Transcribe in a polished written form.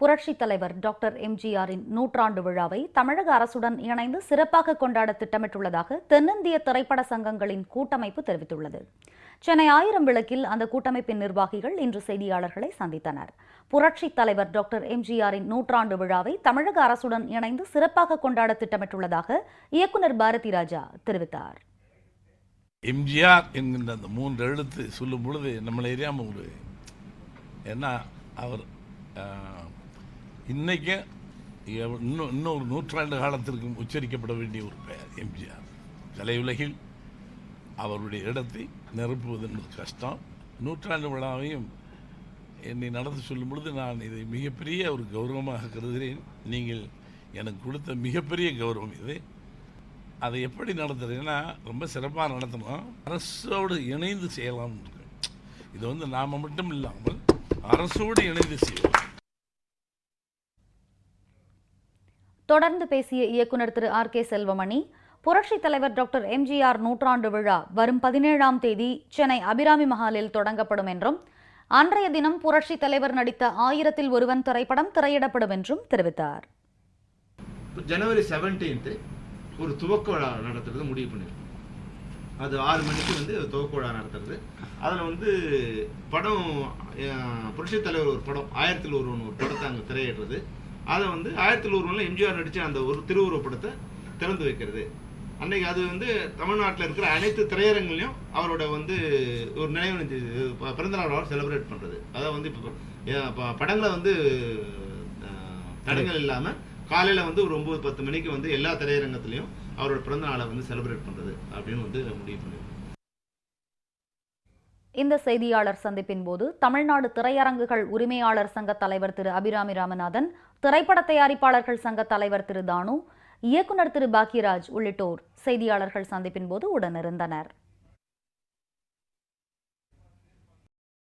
புரட்சித் தலைவர் டாக்டர் எம்ஜிஆரின் நூற்றாண்டு விழாவை தமிழக அரசுடன் இணைந்து சிறப்பாக கொண்டாட திட்டமிட்டுள்ளதாக தென்னிந்திய திரைப்பட சங்கங்களின் கூட்டமைப்பு தெரிவித்துள்ளது. சென்னை 1000 விளக்கில் அந்த கூட்டமைப்பின் நிர்வாகிகள் இன்று செய்தியாளர்களை சந்தித்தனர். புரட்சித் தலைவர் டாக்டர் எம்ஜிஆரின் நூற்றாண்டு விழாவை தமிழக அரசுடன் இணைந்து சிறப்பாக கொண்டாட திட்டமிட்டுள்ளதாக இயக்குநர் பாரதி ராஜா தெரிவித்தார். எம்ஜிஆர் என்கின்ற அந்த 3 எழுத்து சொல்லும் பொழுது நம்மளை எரியாம ஏன்னா அவர் இன்னைக்கு இன்னொரு நூற்றாண்டு காலத்திற்கு உச்சரிக்கப்பட வேண்டிய ஒரு பெயர் எம்ஜிஆர். கலையுலகில் அவருடைய இடத்தை நிரப்புவது என்பது கஷ்டம். நூற்றாண்டு விழாவையும் என்னை நடந்து சொல்லும் பொழுது நான் இதை மிகப்பெரிய ஒரு கௌரவமாக கருதுகிறேன். நீங்கள் எனக்கு கொடுத்த மிகப்பெரிய கௌரவம் இது. அதை எப்படி நடத்துறதுன்னா ரொம்ப சிறப்பாக நடத்தணும். அரசோடு இணைந்து செய்யலாம். இது நாம மட்டும் இல்லாமல் அரசோடு இணைந்து செய்யலாம். தொடர்ந்து பேசிய இயக்குநர் திரு ஆர் கே செல்வமணி, புரட்சித் தலைவர் டாக்டர் எம்ஜிஆர் நூற்றாண்டு விழா வரும் 17ஆம் தேதி சென்னை அபிராமி மஹாலில் தொடங்கப்படும் என்றும், அன்றைய தினம் புரட்சித் தலைவர் நடித்த 1000ல் ஒருவன் திரைப்படம் திரையிடப்படும் என்றும் தெரிவித்தார். ஜனவரி 17 ஒரு துவக்க விழா நடத்துறது முடிவு பண்ணிருக்கோம். அது 6 மணிக்கு துவக்க விழா நடத்துறது. அதில் படம் புரட்சித் தலைவர் ஒரு படம் 1000ல் ஒருவன் ஒரு படத்தை அங்கே திரையிடுறது. அதை 1000ல் ஒருவனில் எம்ஜிஆர் நடித்த அந்த ஒரு திருவுருவப் படத்தை திறந்து வைக்கிறது. அன்னைக்கு அது தமிழ்நாட்டில் இருக்கிற அனைத்து திரையரங்குலையும் அவரோட ஒரு நினைவு பிறந்தநாள் செலிப்ரேட் பண்ணுறது. அதாவது இப்போ படங்களை தடங்கள் இல்லாமல் காலையில் ஒரு 9-10 மணிக்கு எல்லா திரையரங்கத்திலையும் அவரோட பிறந்த நாளை செலிப்ரேட் பண்ணுறது அப்படின்னு முடிவு பண்ணிருக்கோம். இந்த செய்தியாளர் சந்திப்பின் போது தமிழ்நாடு திரையரங்குகள் உரிமையாளர் சங்க தலைவர் திரு அபிராமி ராமநாதன், திரைப்பட தயாரிப்பாளர்கள் சங்க தலைவர் திரு தானு, இயக்குநர் திரு பாக்கியராஜ் உள்ளிட்டோர் செய்தியாளர்கள் சந்திப்பின் போது உடனிருந்தனர்.